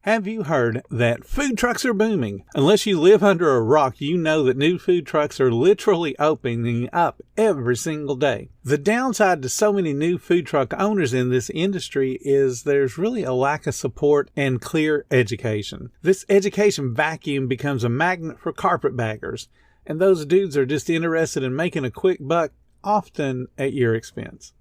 Have you heard that food trucks are booming? Unless you live under a rock, you know that new food trucks are literally opening up every single day. The downside to so many new food truck owners in this industry is there's really a lack of support and clear education. This education vacuum becomes a magnet for carpetbaggers, and those dudes are just interested in making a quick buck, often at your expense.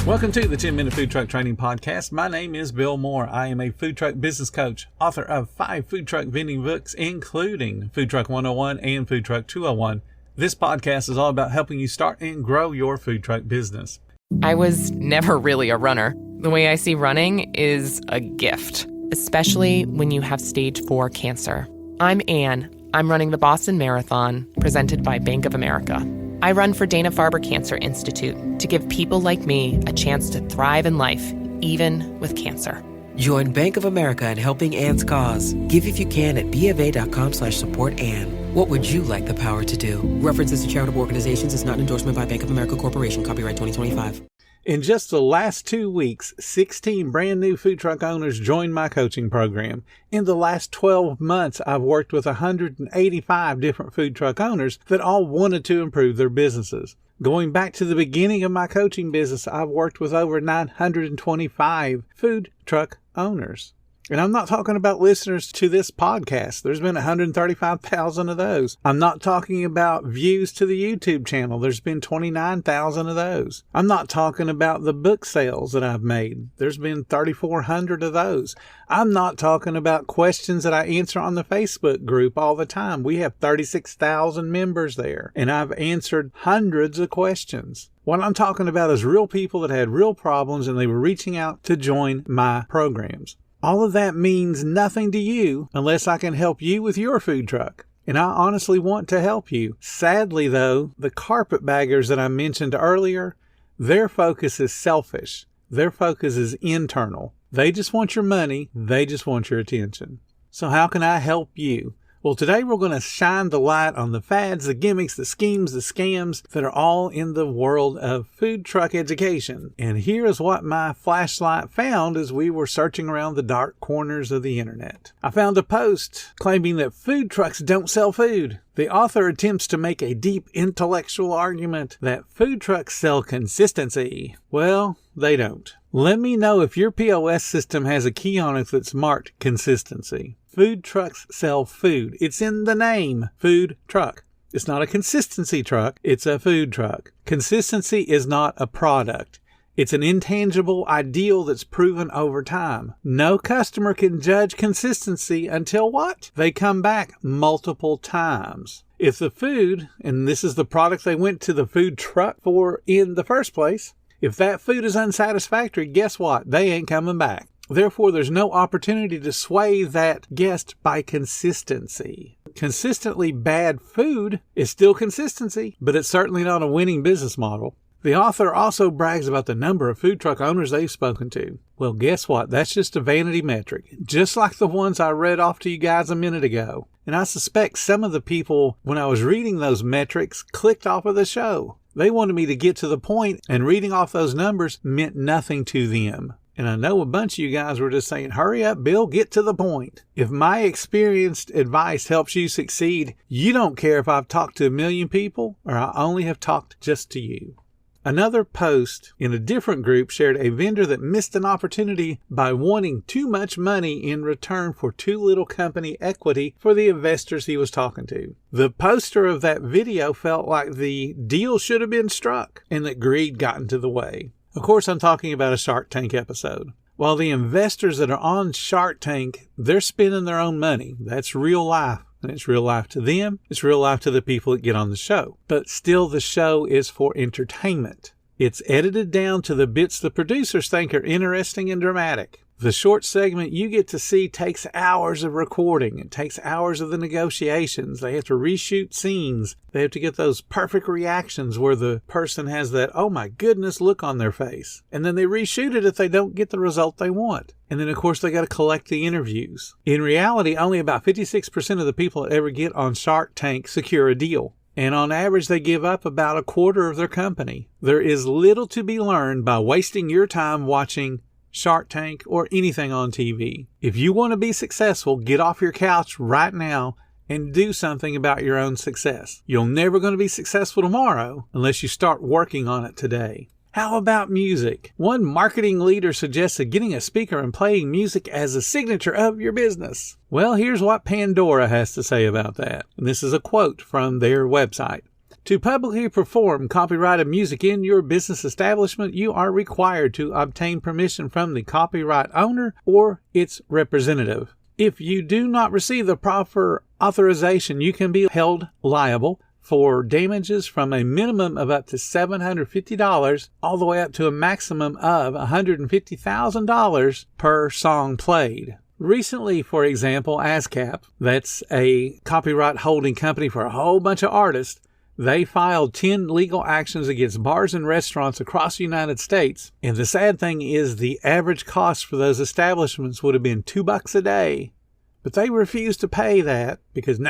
Welcome to the 10-Minute Food Truck Training Podcast. My name is Bill Moore. I am a food truck business coach, author of 5 food truck vending books, including Food Truck 101 and Food Truck 201. This podcast is all about helping you start and grow your food truck business. I was never really a runner. The way I see running is a gift, especially when you have stage 4 cancer. I'm Anne. I'm running the Boston Marathon, presented by Bank of America. I run for Dana-Farber Cancer Institute to give people like me a chance to thrive in life, even with cancer. Join Bank of America in helping Anne's cause. Give if you can at BofA.com/supportAnne. What would you like the power to do? References to charitable organizations is not an endorsement by Bank of America Corporation. Copyright 2025. In just the last 2 weeks, 16 brand new food truck owners joined my coaching program. In the last 12 months, I've worked with 185 different food truck owners that all wanted to improve their businesses. Going back to the beginning of my coaching business, I've worked with over 925 food truck owners. And I'm not talking about listeners to this podcast. There's been 135,000 of those. I'm not talking about views to the YouTube channel. There's been 29,000 of those. I'm not talking about the book sales that I've made. There's been 3,400 of those. I'm not talking about questions that I answer on the Facebook group all the time. We have 36,000 members there, and I've answered hundreds of questions. What I'm talking about is real people that had real problems, and they were reaching out to join my programs. All of that means nothing to you unless I can help you with your food truck. And I honestly want to help you. Sadly, though, the carpetbaggers that I mentioned earlier, their focus is selfish. Their focus is internal. They just want your money. They just want your attention. So how can I help you? Well, today we're going to shine the light on the fads, the gimmicks, the schemes, the scams that are all in the world of food truck education. And here is what my flashlight found as we were searching around the dark corners of the internet. I found a post claiming that food trucks don't sell food. The author attempts to make a deep intellectual argument that food trucks sell consistency. Well, they don't. Let me know if your POS system has a key on it that's marked consistency. Food trucks sell food. It's in the name, food truck. It's not a consistency truck. It's a food truck. Consistency is not a product. It's an intangible ideal that's proven over time. No customer can judge consistency until what? They come back multiple times. If the food, and this is the product they went to the food truck for in the first place, if that food is unsatisfactory, guess what? They ain't coming back. Therefore, there's no opportunity to sway that guest by consistency. Consistently bad food is still consistency, but it's certainly not a winning business model. The author also brags about the number of food truck owners they've spoken to. Well, guess what? That's just a vanity metric, just like the ones I read off to you guys a minute ago. And I suspect some of the people, when I was reading those metrics, clicked off of the show. They wanted me to get to the point, and reading off those numbers meant nothing to them. And I know a bunch of you guys were just saying, hurry up, Bill, get to the point. If my experienced advice helps you succeed, you don't care if I've talked to 1 million people or I only have talked just to you. Another post in a different group shared a vendor that missed an opportunity by wanting too much money in return for too little company equity for the investors he was talking to. The poster of that video felt like the deal should have been struck and that greed got into the way. Of course, I'm talking about a Shark Tank episode. While the investors that are on Shark Tank, they're spending their own money. That's real life. And it's real life to them. It's real life to the people that get on the show. But still, the show is for entertainment. It's edited down to the bits the producers think are interesting and dramatic. The short segment you get to see takes hours of recording. It takes hours of the negotiations. They have to reshoot scenes. They have to get those perfect reactions where the person has that, oh my goodness, look on their face. And then they reshoot it if they don't get the result they want. And then, of course, they got to collect the interviews. In reality, only about 56% of the people that ever get on Shark Tank secure a deal. And on average, they give up about a quarter of their company. There is little to be learned by wasting your time watching Shark Tank or anything on TV. If you want to be successful, get off your couch right now and do something about your own success. You're never going to be successful tomorrow unless you start working on it today. How about music? One marketing leader suggested getting a speaker and playing music as a signature of your business. Well, here's what Pandora has to say about that. And this is a quote from their website. To publicly perform copyrighted music in your business establishment, you are required to obtain permission from the copyright owner or its representative. If you do not receive the proper authorization, you can be held liable for damages from a minimum of up to $750 all the way up to a maximum of $150,000 per song played. Recently, for example, ASCAP, that's a copyright holding company for a whole bunch of artists, they filed 10 legal actions against bars and restaurants across the United States. And the sad thing is the average cost for those establishments would have been $2 a day. But they refused to pay that because,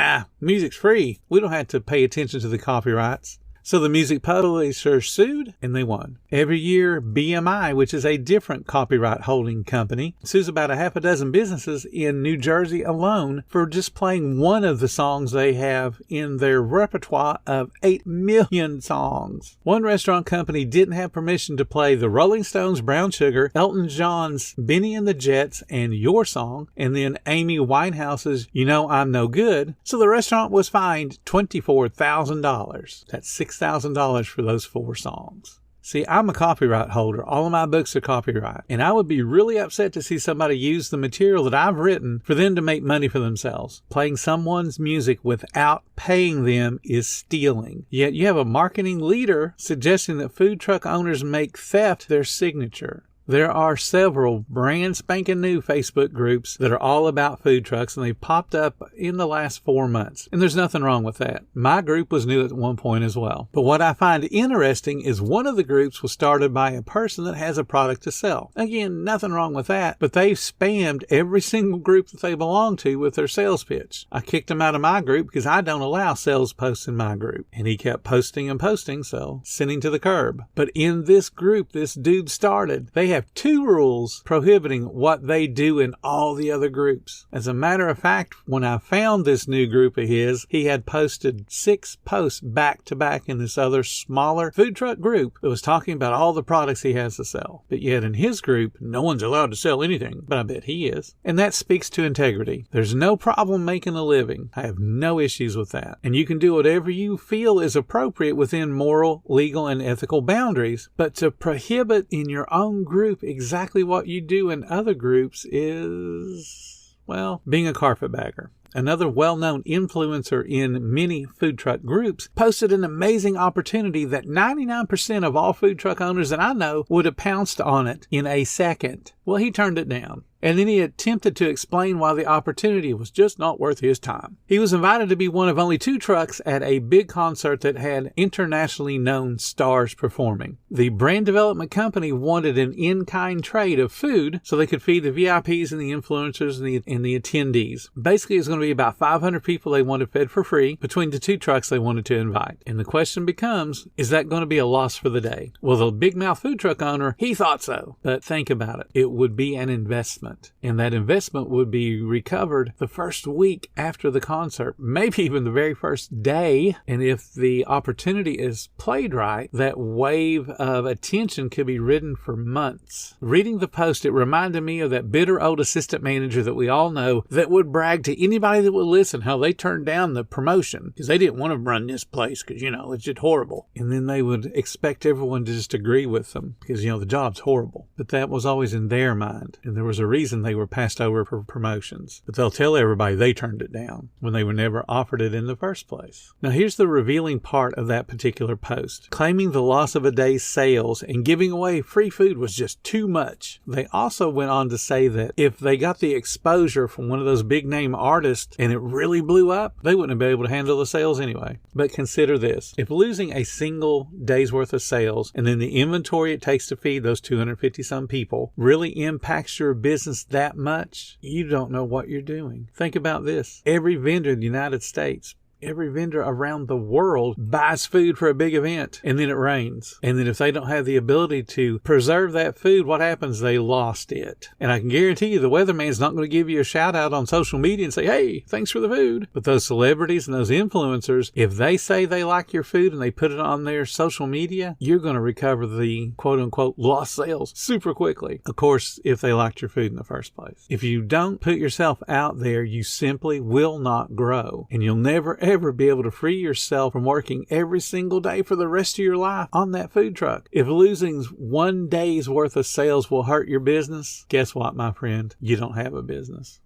music's free. We don't have to pay attention to the copyrights. So the music publisher sued and they won. Every year, BMI, which is a different copyright holding company, sues about a half a dozen businesses in New Jersey alone for just playing one of the songs they have in their repertoire of 8 million songs. One restaurant company didn't have permission to play the Rolling Stones' Brown Sugar, Elton John's Benny and the Jets and Your Song, and then Amy Winehouse's You Know I'm No Good. So the restaurant was fined $24,000. That's $6,000 for those 4 songs. See, I'm a copyright holder. All of my books are copyright. And I would be really upset to see somebody use the material that I've written for them to make money for themselves. Playing someone's music without paying them is stealing. Yet you have a marketing leader suggesting that food truck owners make theft their signature. There are several brand spanking new Facebook groups that are all about food trucks, and they've popped up in the last 4 months. And there's nothing wrong with that. My group was new at one point as well. But what I find interesting is one of the groups was started by a person that has a product to sell. Again, nothing wrong with that, but they've spammed every single group that they belong to with their sales pitch. I kicked him out of my group because I don't allow sales posts in my group. And he kept posting and posting, so sending to the curb. But in this group this dude started, they have 2 rules prohibiting what they do in all the other groups. As a matter of fact, when I found this new group of his, he had posted 6 posts back to back in this other smaller food truck group that was talking about all the products he has to sell. But yet in his group, no one's allowed to sell anything, but I bet he is. And that speaks to integrity. There's no problem making a living. I have no issues with that. And you can do whatever you feel is appropriate within moral, legal, and ethical boundaries. But to prohibit in your own group exactly what you do in other groups is, well, being a carpetbagger. Another well-known influencer in many food truck groups posted an amazing opportunity that 99% of all food truck owners that I know would have pounced on it in a second. Well, he turned it down. And then he attempted to explain why the opportunity was just not worth his time. He was invited to be one of only 2 trucks at a big concert that had internationally known stars performing. The brand development company wanted an in-kind trade of food so they could feed the VIPs and the influencers and the attendees. Basically, it was going to be about 500 people they wanted fed for free between the 2 trucks they wanted to invite. And the question becomes, is that going to be a loss for the day? Well, the big mouth food truck owner, he thought so. But think about it. It would be an investment. And that investment would be recovered the first week after the concert, maybe even the very first day. And if the opportunity is played right, that wave of attention could be ridden for months. Reading the post, it reminded me of that bitter old assistant manager that we all know that would brag to anybody that would listen how they turned down the promotion because they didn't want to run this place because, it's just horrible. And then they would expect everyone to just agree with them because, the job's horrible. But that was always in their mind. And there was a reason they were passed over for promotions. But they'll tell everybody they turned it down when they were never offered it in the first place. Now here's the revealing part of that particular post. Claiming the loss of a day's sales and giving away free food was just too much. They also went on to say that if they got the exposure from one of those big name artists and it really blew up, they wouldn't have been able to handle the sales anyway. But consider this. If losing a single day's worth of sales and then the inventory it takes to feed those 250 some people really impacts your business that much, you don't know what you're doing. Think about this. Every vendor in the United States, every vendor around the world buys food for a big event, and then it rains. And then if they don't have the ability to preserve that food, what happens? They lost it. And I can guarantee you the weatherman's not going to give you a shout out on social media and say, hey, thanks for the food. But those celebrities and those influencers, if they say they like your food and they put it on their social media, you're going to recover the quote unquote lost sales super quickly. Of course, if they liked your food in the first place. If you don't put yourself out there, you simply will not grow. And you'll never ever be able to free yourself from working every single day for the rest of your life on that food truck. If losing one day's worth of sales will hurt your business, guess what, my friend? You don't have a business.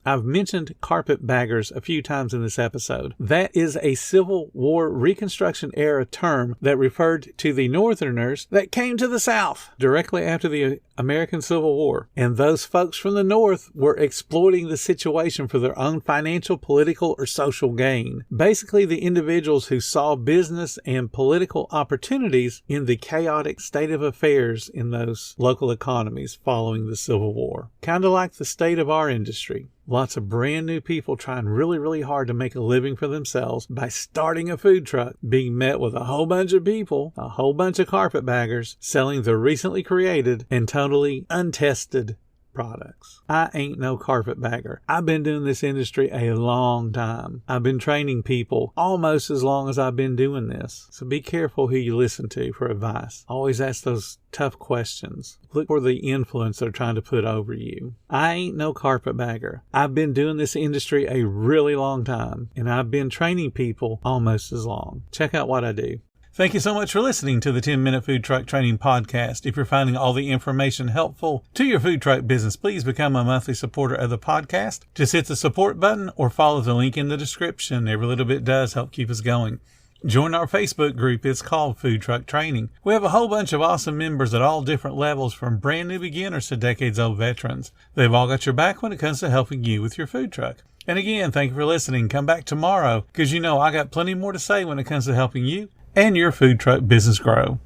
I've mentioned carpetbaggers a few times in this episode. That is a Civil War Reconstruction era term that referred to the Northerners that came to the South directly after the American Civil War. And those folks from the North were exploiting the situation for their own financial, political, or social gain. Basically, the individuals who saw business and political opportunities in the chaotic state of affairs in those local economies following the Civil War. Kind of like the state of our industry. Lots of brand new people trying really, really hard to make a living for themselves by starting a food truck, being met with a whole bunch of people, a whole bunch of carpetbaggers, selling the recently created and totally untested products. I ain't no carpetbagger. I've been doing this industry a long time. I've been training people almost as long as I've been doing this. So be careful who you listen to for advice. Always ask those tough questions. Look for the influence they're trying to put over you. I ain't no carpetbagger. I've been doing this industry a really long time, and I've been training people almost as long. Check out what I do. Thank you so much for listening to the 10-Minute Food Truck Training Podcast. If you're finding all the information helpful to your food truck business, please become a monthly supporter of the podcast. Just hit the support button or follow the link in the description. Every little bit does help keep us going. Join our Facebook group. It's called Food Truck Training. We have a whole bunch of awesome members at all different levels, from brand new beginners to decades-old veterans. They've all got your back when it comes to helping you with your food truck. And again, thank you for listening. Come back tomorrow, because you know I got plenty more to say when it comes to helping you and your food truck business grow.